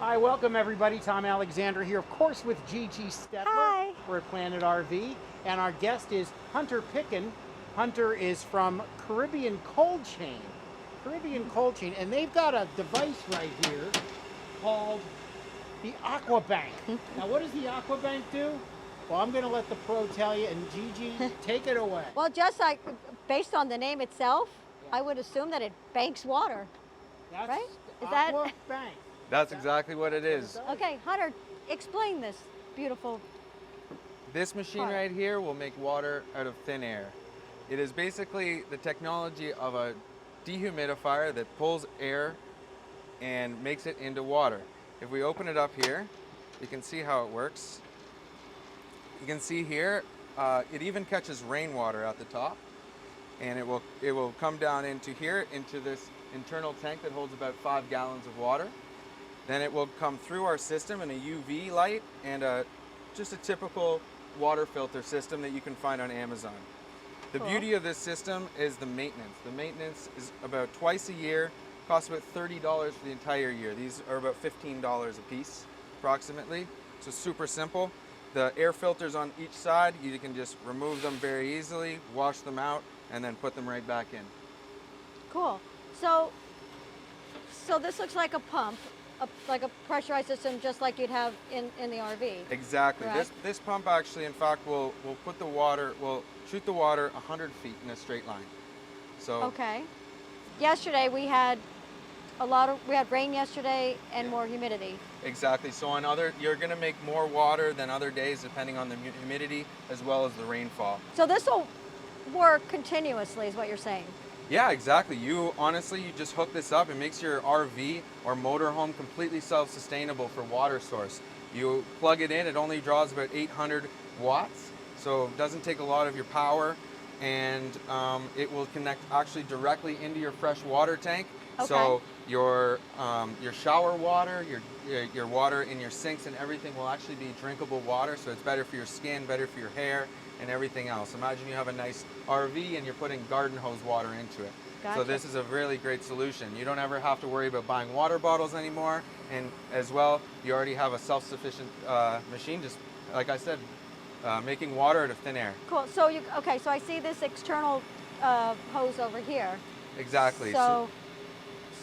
Hi, welcome everybody. Tom Alexander here, of course, with Gigi Stetler. Hi. We're at Planet RV, and our guest is Hunter Picken. Hunter is from Caribbean Cold Chain. And they've got a device right here called the AQUA BANK. Now, what does the AQUA BANK do? Well, I'm going to let the pro tell you, and Gigi, take it away. Well, just like based on the name itself, I would assume that it banks water. That's right? Is AQUA that BANK. That's exactly what it is. Okay, Hunter, explain this beautiful. This machine right here will make water out of thin air. It is basically the technology of a dehumidifier that pulls air and makes it into water. If we open it up here, you can see how it works. You can see here, it even catches rainwater at the top, and it will come down into here, into this internal tank that holds about 5 gallons of water. Then it will come through our system in a UV light and just a typical water filter system that you can find on Amazon. The beauty of this system is the maintenance. The maintenance is about twice a year, costs about $30 for the entire year. These are about $15 a piece, approximately. So super simple. The air filters on each side, you can just remove them very easily, wash them out, and then put them right back in. Cool. So this looks like a pump, like a pressurized system, just like you'd have in the RV. Exactly. Right? This pump actually, in fact, will put the water, will shoot the water 100 feet in a straight line. So. Okay. Yesterday we had rain yesterday and more humidity. Exactly. So you're going to make more water than other days, depending on the humidity as well as the rainfall. So this will work continuously, is what you're saying. Yeah, exactly. You just hook this up. It makes your RV or motorhome completely self-sustainable for water source. You plug it in, it only draws about 800 watts, so it doesn't take a lot of your power, and it will connect actually directly into your fresh water tank. Okay. So your shower water, your water in your sinks and everything will actually be drinkable water, so it's better for your skin, better for your hair, and everything else. Imagine you have a nice RV and you're putting garden hose water into it. Gotcha. So this is a really great solution. You don't ever have to worry about buying water bottles anymore, and as well, you already have a self-sufficient machine, just like I said, making water out of thin air. Cool. So so I see this external hose over here. Exactly. So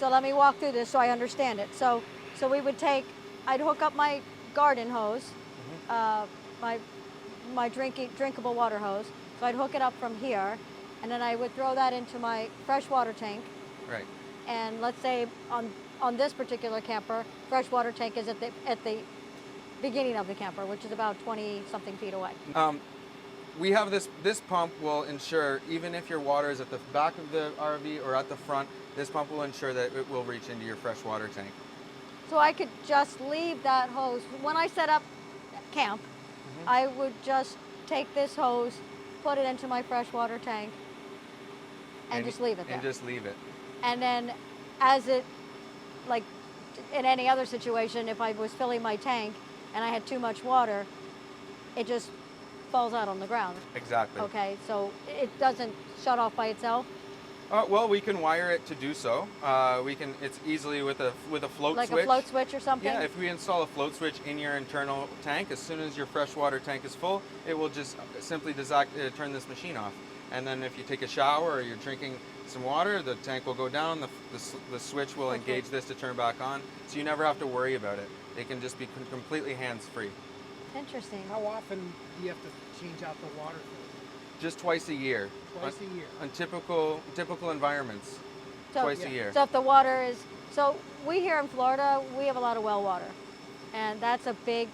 let me walk through this so I understand it. So I'd hook up my garden hose, my drinkable water hose. So I'd hook it up from here, and then I would throw that into my freshwater tank. Right. And let's say on this particular camper, freshwater tank is at the beginning of the camper, which is about 20-something feet away. We have this pump will ensure, even if your water is at the back of the RV or at the front, this pump will ensure that it will reach into your freshwater tank. So I could just leave that hose. When I set up camp, I would just take this hose, put it into my freshwater tank, and just leave it there. And just leave it. And then as it, like in any other situation, if I was filling my tank and I had too much water, it just falls out on the ground. Exactly. Okay, so it doesn't shut off by itself? Well, we can wire it to do so. It's easily with a float like switch. Like a float switch or something? Yeah, if we install a float switch in your internal tank, as soon as your freshwater tank is full, it will just simply turn this machine off. And then if you take a shower or you're drinking some water, the tank will go down, the switch will engage this to turn back on, so you never have to worry about it. It can just be completely hands-free. Interesting. How often do you have to change out the water filter? Just twice a year. Twice a year. On typical environments, twice a year. So if the water is, so we here in Florida, we have a lot of well water, and that's a big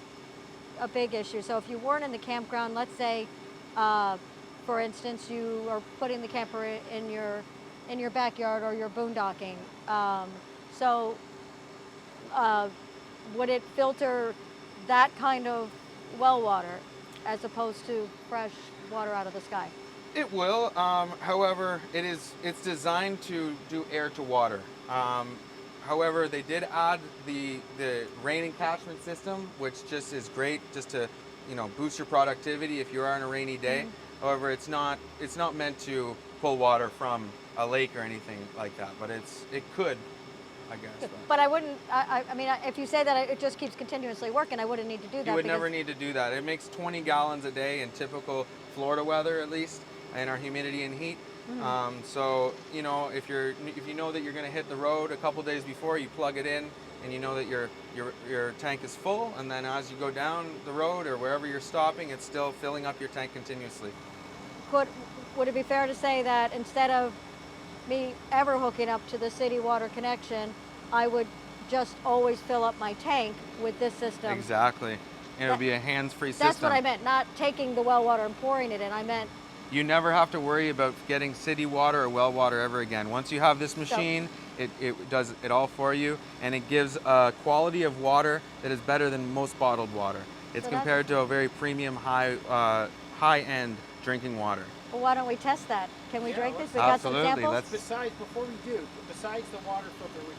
issue. So if you weren't in the campground, let's say, for instance, you are putting the camper in your backyard or you're boondocking, would it filter that kind of well water as opposed to fresh water out of the sky? It will. However, it's designed to do air to water. However, they did add the rain encashment system, which just is great just to boost your productivity if you are on a rainy day. However, it's not meant to pull water from a lake or anything like that, but it could I guess. But I wouldn't, I mean, if you say that it just keeps continuously working, I wouldn't need to do that. You would never need to do that. It makes 20 gallons a day in typical Florida weather, at least, and our humidity and heat. So, you know, if you know that you're going to hit the road a couple days before, you plug it in, and you know that your tank is full, and then as you go down the road or wherever you're stopping, it's still filling up your tank continuously. Would it be fair to say that instead of me ever hooking up to the city water connection, I would just always fill up my tank with this system? Exactly. And it'll be a hands-free system. That's what I meant, not taking the well water and pouring it in. I meant you never have to worry about getting city water or well water ever again. Once you have this machine, it does it all for you, and it gives a quality of water that is better than most bottled water. It's compared to a very premium, high-end drinking water. Well, why don't we test that? Can we drink this? We Absolutely. got some samples? Besides, before we do, besides the water filter, which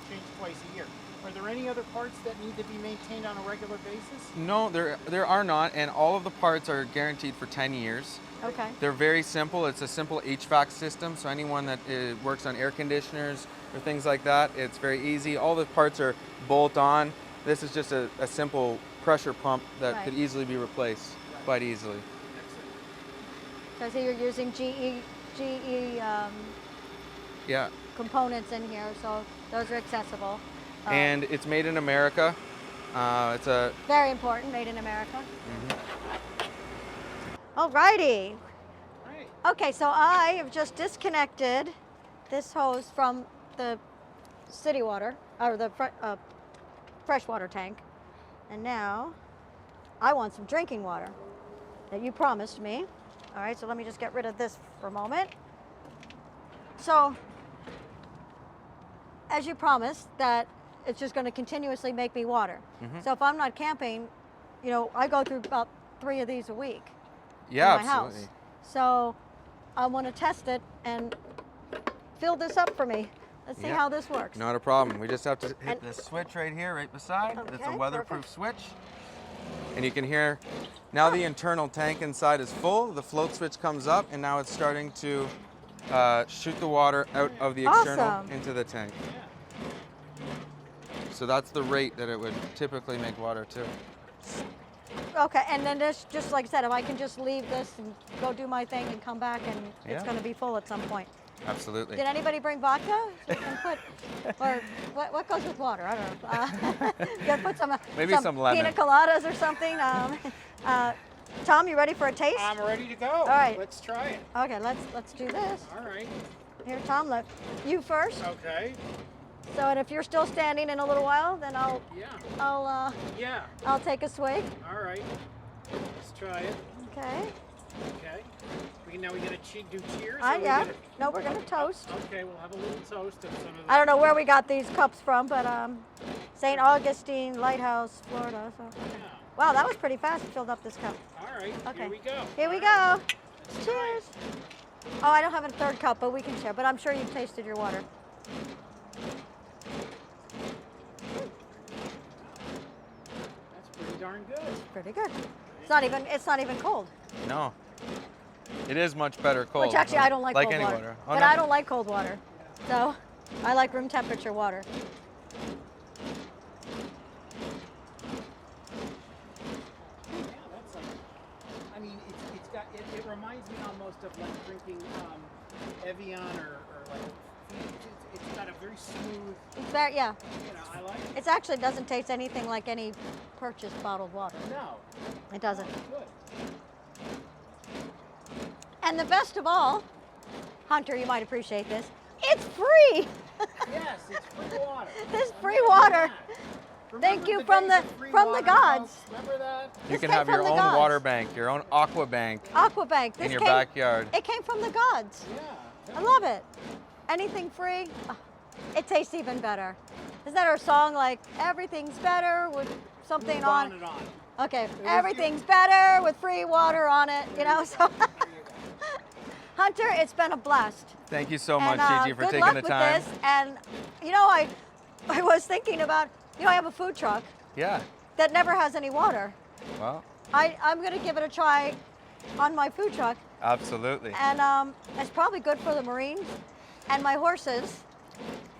change twice a year, are there any other parts that need to be maintained on a regular basis? No, there are not, and all of the parts are guaranteed for 10 years. Okay. They're very simple. It's a simple HVAC system, so anyone that works on air conditioners or things like that, it's very easy. All the parts are bolt-on. This is just a simple pressure pump that could easily be replaced quite easily. So I see you're using GE components in here, so those are accessible. And it's made in America. It's a very important, made in America. Alrighty. Right. Okay, so I have just disconnected this hose from the city water, or the freshwater tank, and now I want some drinking water that you promised me. All right, so let me just get rid of this for a moment. So, as you promised, that it's just going to continuously make me water. So if I'm not camping, you know, I go through about 3 of these a week. Yeah, in my absolutely. house. So I want to test it and fill this up for me. Let's see how this works. Not a problem. We just have to hit this switch right here, right beside. Okay, It's a weatherproof switch. And you can hear now the internal tank inside is full. The float switch comes up, and now it's starting to shoot the water out of the external into the tank. So that's the rate that it would typically make water to. Okay, and then this, just like I said, if I can just leave this and go do my thing and come back, and it's going to be full at some point. Absolutely. Did anybody bring vodka? So you can put, or what goes with water? I don't know. You gotta put some lemon. pina coladas or something. Tom, you ready for a taste? I'm ready to go. All right. Let's try it. Okay, let's do this. All right. Here, Tom, look. You first. Okay. So, and if you're still standing in a little while, then I'll take a swig. All right. Let's try it. Okay. Okay. Now we gotta do cheers. No, we're gonna toast. Okay, we'll have a little toast of some of I don't know where we got these cups from, but St. Augustine Lighthouse, Florida. So. Yeah. Wow, that was pretty fast. Filled up this cup. All right. Okay. Here we go. Here we go. Cheers. Oh, I don't have a third cup, but we can share. But I'm sure you've tasted your water. That's pretty darn good. It's pretty good. It's not even cold. No. It is much better cold. Which actually I don't like cold any water. Oh, but no. I don't like cold water. So I like room temperature water. Yeah, that's like, I mean, it reminds me almost of like drinking Evian or like, it's got a very smooth, It's very, I like it. It actually doesn't taste anything like any purchased bottled water. No. It doesn't. Good. And the best of all, Hunter, you might appreciate this, it's free. Yes, it's free water. This free water. Thank you from the gods. Remember that? You This can came have from your the own gods. water bank, your own AQUA bank AQUA BANK. in your backyard. It came from the gods. Yeah. I love it. Anything free, it tastes even better. Isn't that our song, like, everything's better with something Move on? and on. Okay, everything's better with free water on it, you know, so. Hunter, it's been a blast. Thank you so much, And, Gigi, for good taking luck the with time. this. And, you know, I was thinking about, I have a food truck Yeah. that never has any water. Well, I'm going to give it a try on my food truck. absolutely. And it's probably good for the Marines and my horses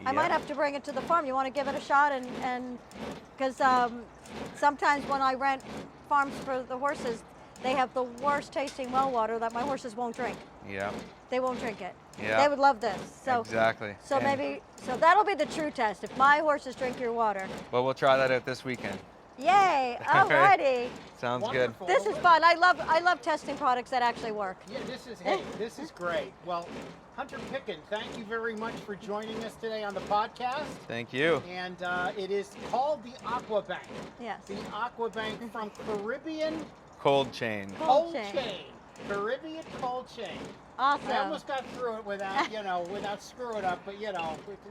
I might Yep. have to bring it to the farm. You want to give it a shot, and because sometimes when I rent farms for the horses, they have the worst tasting well water that my horses won't drink. Yeah. They won't drink it. Yeah. They would love this. So Exactly. So And- maybe that'll be the true test. If my horses drink your water, Well, we'll try that out this weekend. yay! Alrighty. Sounds Wonderful. This is fun. I love testing products that actually work. Yeah, this is great. Well, Hunter Picken, thank you very much for joining us today on the podcast. good. Thank you. And it is called the AQUA Bank. Yes. The AQUA Bank from Caribbean Cold chain. Cold Cold chain. Chain. Caribbean Cold Chain. Awesome. I almost got through it without, without screwing up, but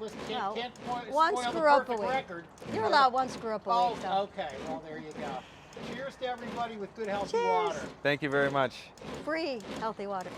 listen, No. can't One spoil the screw up a perfect week. record. You're allowed one screw up a Oh, week. So. okay. Well, there you go. Cheers to everybody with good, healthy Cheers. water. Thank you very much. Free healthy water.